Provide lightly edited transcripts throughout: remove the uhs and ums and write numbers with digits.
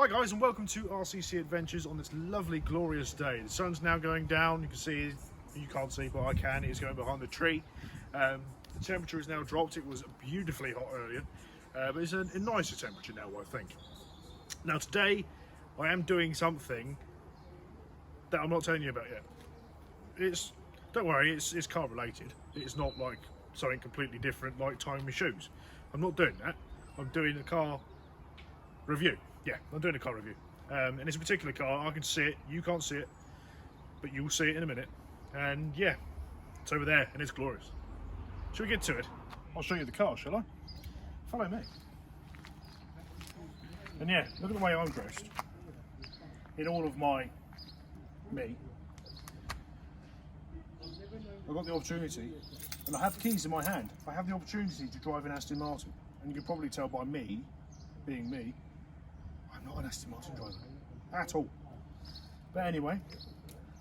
Hi guys, and welcome to RCC Adventures on this lovely glorious day. The sun's now going down. You can see, you can't see but I can, it's going behind the tree. The temperature has now dropped. It was beautifully hot earlier, but it's a nicer temperature now, I think. Now today I am doing something that I'm not telling you about yet. Don't worry, it's car related. It's not like something completely different like tying my shoes. I'm not doing that. I'm doing a car review. Yeah, I'm doing a car review. And it's a particular car. I can see it, you can't see it, but you'll see it in a minute. And yeah, it's over there and it's glorious. Shall we get to it? I'll show you the car, shall I? Follow me. And yeah, look at the way I'm dressed. In all of me. I've got the opportunity, and I have keys in my hand. I have the opportunity to drive an Aston Martin. And you can probably tell by me, being me, I'm not an Aston Martin driver at all. But anyway,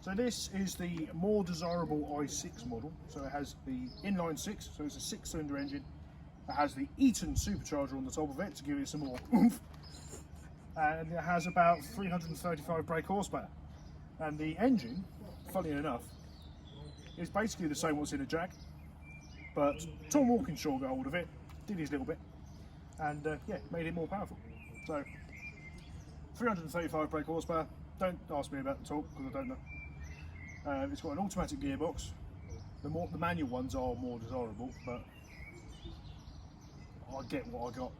so this is the more desirable i6 model. So it has the inline six, so it's a 6-cylinder engine. It has the Eaton supercharger on the top of it to give it some more oomph. And it has about 335 brake horsepower. And the engine, funny enough, is basically the same what's in a Jag. But Tom Walkinshaw got hold of it, did his little bit, and yeah, made it more powerful. So 335 brake horsepower. Don't ask me about the torque because I don't know. It's got an automatic gearbox. The manual ones are more desirable, but I get what I got,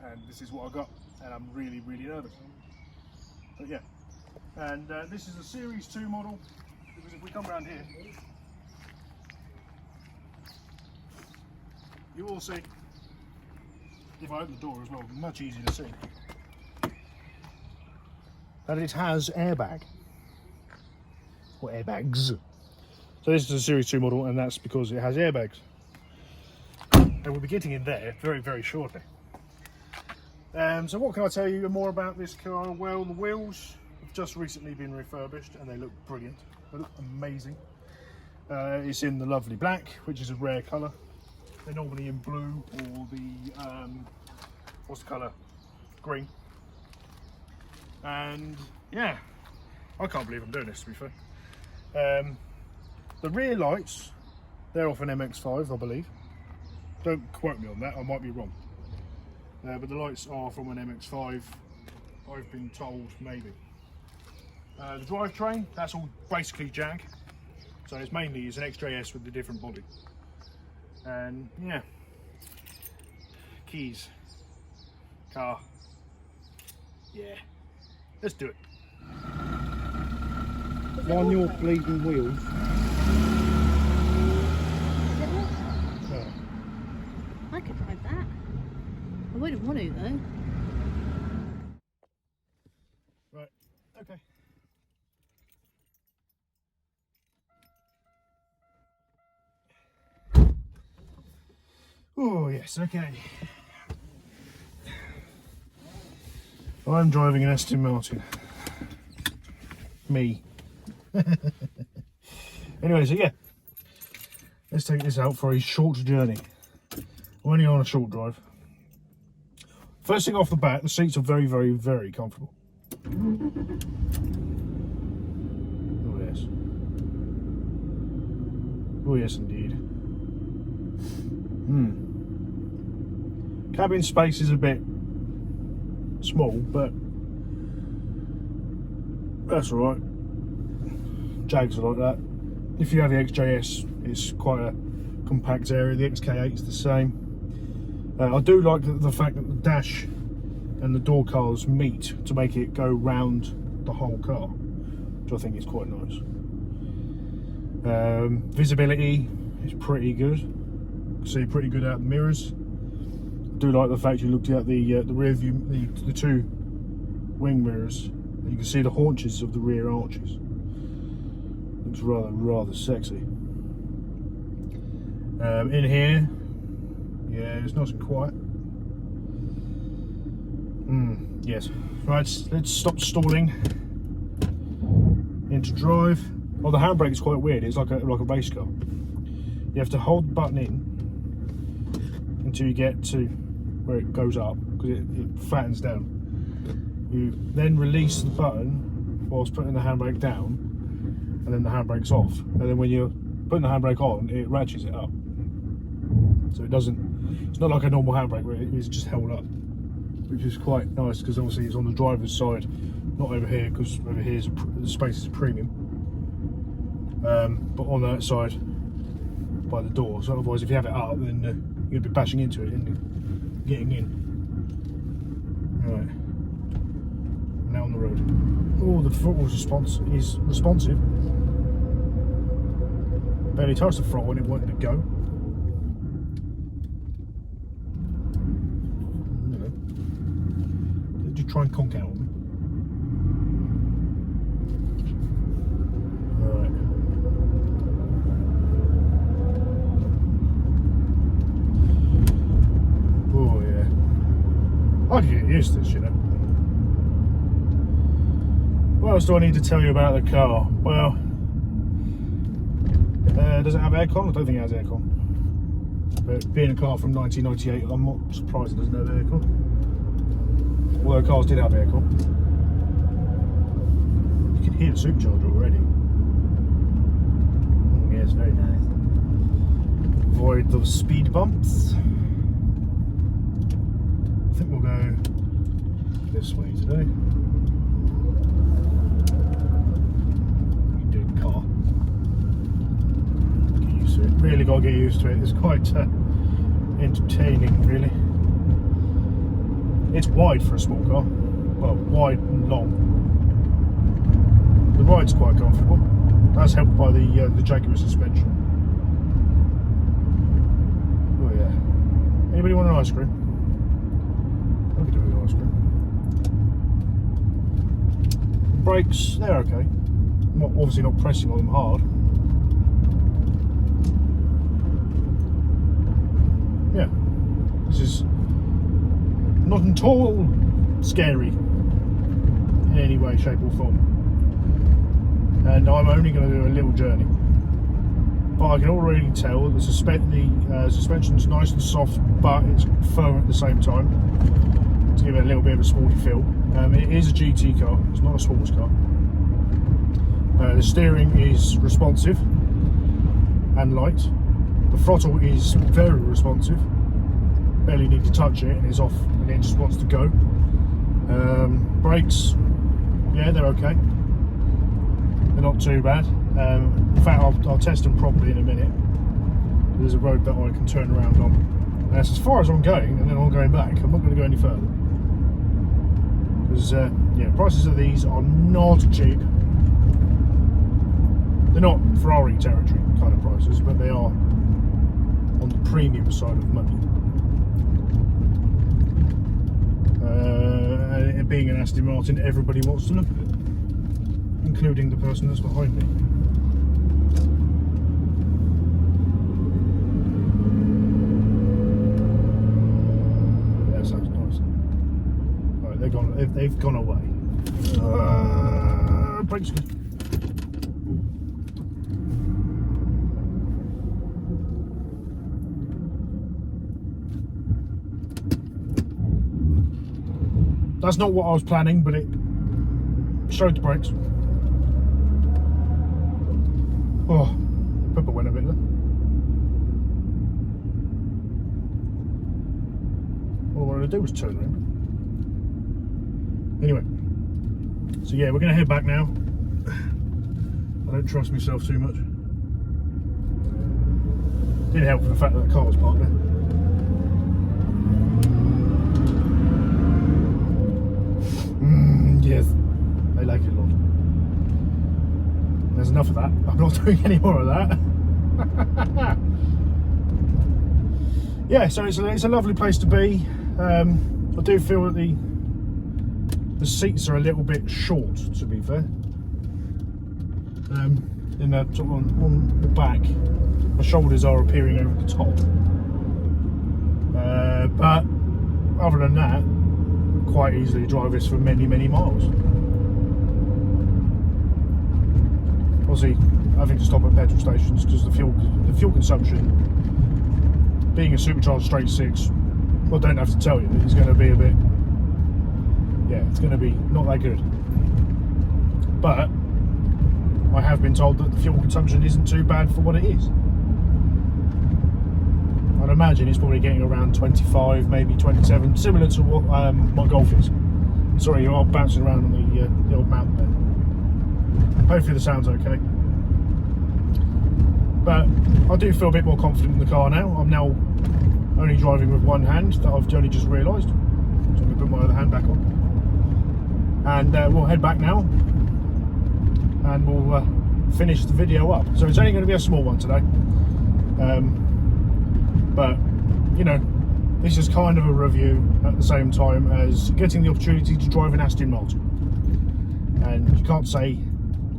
and this is what I got, and I'm really nervous. But yeah, and this is a Series 2 model, because if we come around here, you will see, if I open the door as well, much easier to see, that it has airbag, or airbags. So this is a Series 2 model, and that's because it has airbags. And we'll be getting in there very shortly. So what can I tell you more about this car? Well, the wheels have just recently been refurbished, and they look brilliant. They look amazing. It's in the lovely black, which is a rare colour. They're normally in blue or the, what's the colour? Green. And yeah, I can't believe I'm doing this, to be fair. The rear lights, they're off an MX-5, I believe. Don't quote me on that, I might be wrong. But the lights are from an MX-5, I've been told, maybe. The drivetrain, that's all basically Jag. So it's an XJS with a different body. And yeah, keys, car, yeah, let's do it. On your bleeding wheels. Oh. I could drive that. I wouldn't want to though. Right, okay. Oh yes, okay. I'm driving an Aston Martin. Me. Anyway, so yeah, let's take this out for a short journey. We're only on a short drive. First thing off the bat, the seats are very comfortable. Oh yes. Oh yes, indeed. Cabin space is a bit small, but that's alright. Jags are like that. If you have the XJS, it's quite a compact area. The XK8 is the same. I do like the fact that the dash and the door cars meet to make it go round the whole car, which I think is quite nice. Visibility is pretty good. You can see pretty good out the mirrors. I do like the fact you looked at the rear view, the two wing mirrors. You can see the haunches of the rear arches. Looks rather sexy. In here, yeah, it's nice and quiet. Yes. Right, let's stop stalling. Into drive. Oh, the handbrake is quite weird. It's like a race car. You have to hold the button in until you get to where it goes up, because it flattens down. You then release the button whilst putting the handbrake down, and then the handbrake's off. And then when you're putting the handbrake on, it ratchets it up. So it doesn't, it's not like a normal handbrake where it is just held up, which is quite nice because obviously it's on the driver's side, not over here, because over here the space is a premium. But on that side by the door, so otherwise if you have it up, then you're going to be bashing into it and getting in. Right, now on the road. Oh, the throttle's is responsive. Barely touched the throttle and it wanted to go. Did you try and conk out on me? Alright. Oh yeah. I can get used to this, you know. What else do I need to tell you about the car? Well, does it have aircon? I don't think it has aircon. But being a car from 1998, I'm not surprised it doesn't have aircon. Although cars did have aircon. You can hear the supercharger already. Yeah, it's very nice. Avoid the speed bumps. I think we'll go this way today. Car. Get used to it. Really got to get used to it. It's quite entertaining, really. It's wide for a small car. Well, wide and long. The ride's quite comfortable. That's helped by the Jaguar suspension. Oh yeah. Anybody want an ice cream? I could do with an ice cream. Brakes, they're okay. Obviously not pressing on them hard. Yeah, this is not at all scary in any way, shape or form. And I'm only going to do a little journey. But I can already tell the suspension's nice and soft, but it's firm at the same time, to give it a little bit of a sporty feel. It is a GT car, it's not a sports car. The steering is responsive and light. The throttle is very responsive. Barely need to touch it and it's off and it just wants to go. Brakes, yeah, they're okay. They're not too bad. In fact, I'll test them properly in a minute. There's a road that I can turn around on. And that's as far as I'm going, and then I'm going back. I'm not going to go any further. Because, yeah, prices of these are not cheap. They're not Ferrari territory kind of prices, but they are on the premium side of money. And it being an Aston Martin, everybody wants to look at it, including the person that's behind me. That sounds nice. Right, they've gone away. Brakes good. That's not what I was planning, but it showed the brakes. Oh, the pepper went a bit there. All I wanted to do was turn around. Anyway, so yeah, we're going to head back now. I don't trust myself too much. Didn't help with the fact that the car was parked there. Yes, I like it a lot. There's enough of that. I'm not doing any more of that. Yeah, so it's a lovely place to be. I do feel that the seats are a little bit short, to be fair. In the sort of on the back, my shoulders are appearing over the top. But other than that, quite easily drive this for many miles. Obviously having to stop at petrol stations because the fuel consumption, being a supercharged straight six, well, I don't have to tell you, it's going to be a yeah, it's going to be not that good. But I have been told that the fuel consumption isn't too bad for what it is. I'd imagine it's probably getting around 25, maybe 27, similar to what my Golf is. Sorry, you're all bouncing around on the old mount there. Hopefully the sound's okay. But I do feel a bit more confident in the car now. I'm now only driving with one hand, that I've only just realised. So I'm going to put my other hand back on. And we'll head back now. And we'll finish the video up. So it's only going to be a small one today. But, you know, this is kind of a review at the same time as getting the opportunity to drive an Aston Martin. And you can't say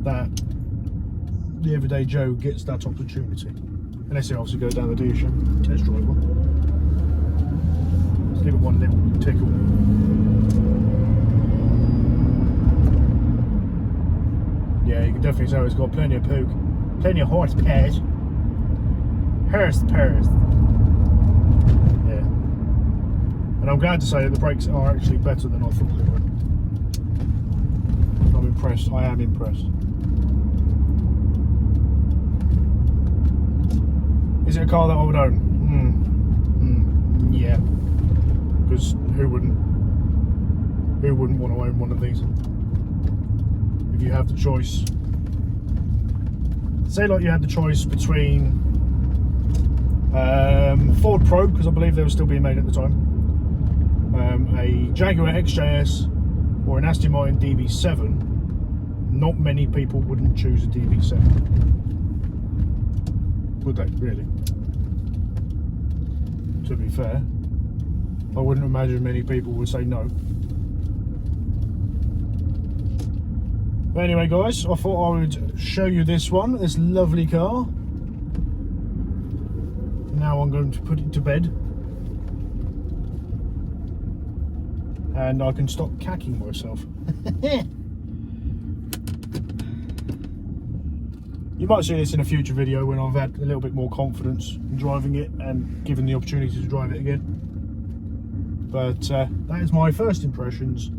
that the everyday Joe gets that opportunity. Unless they obviously go down the dealership and test drive one. Let's give it one little tickle. Yeah, you can definitely tell it's got plenty of poke. Plenty of horsepower. Horsepower. Yeah. And I'm glad to say that the brakes are actually better than I thought they were. I'm impressed. I am impressed. Is it a car that I would own? Yeah. Because who wouldn't? Who wouldn't want to own one of these? If you have the choice. Say like you had the choice between Ford Probe, because I believe they were still being made at the time, a Jaguar XJS, or an Aston Martin DB7. Not many people wouldn't choose a DB7. Would they, really? To be fair, I wouldn't imagine many people would say no. But anyway, guys, I thought I would show you this one, this lovely car. Now I'm going to put it to bed. And I can stop cacking myself. You might see this in a future video when I've had a little bit more confidence in driving it and given the opportunity to drive it again. But that is my first impressions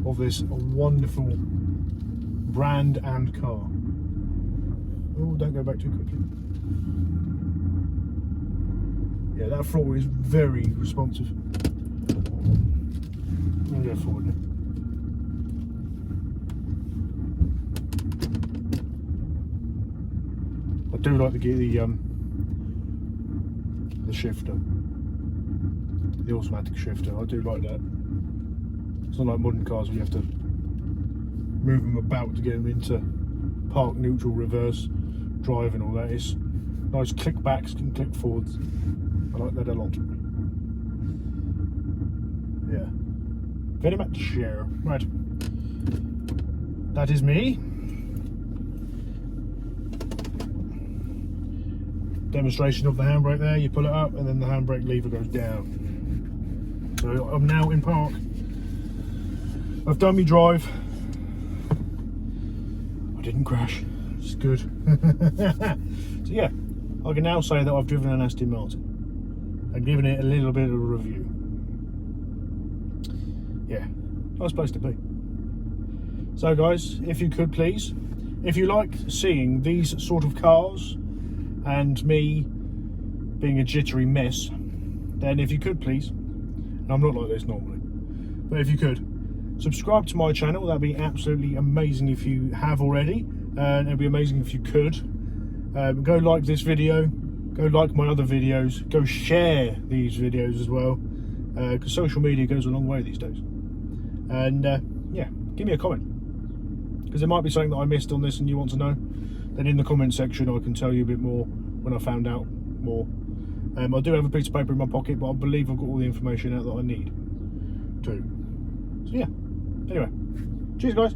of this wonderful brand and car. Oh, don't go back too quickly. Yeah, that throttle is very responsive. I'm going to go forward now. I do like the shifter, the automatic shifter. I do like that. It's not like modern cars where you have to move them about to get them into park, neutral, reverse, drive and all that. It's nice click backs and click forwards. I like that a lot. Yeah, very much share. Right, that is me. Demonstration of the handbrake there. You pull it up and then the handbrake lever goes down. So I'm now in park. I've done my drive. I didn't crash. It's good. So yeah, I can now say that I've driven an Aston Martin and given it a little bit of a review. Yeah, nice place to be. So guys, if you could please, if you like seeing these sort of cars and me being a jittery mess, then if you could please, and I'm not like this normally, but if you could subscribe to my channel, that'd be absolutely amazing if you have already, and it'd be amazing if you could. Go like this video, go like my other videos, go share these videos as well, because social media goes a long way these days. And yeah, give me a comment, because there might be something that I missed on this and you want to know. Then in the comment section I can tell you a bit more when I found out more. I do have a piece of paper in my pocket, but I believe I've got all the information out that I need to. So yeah, anyway, cheers guys.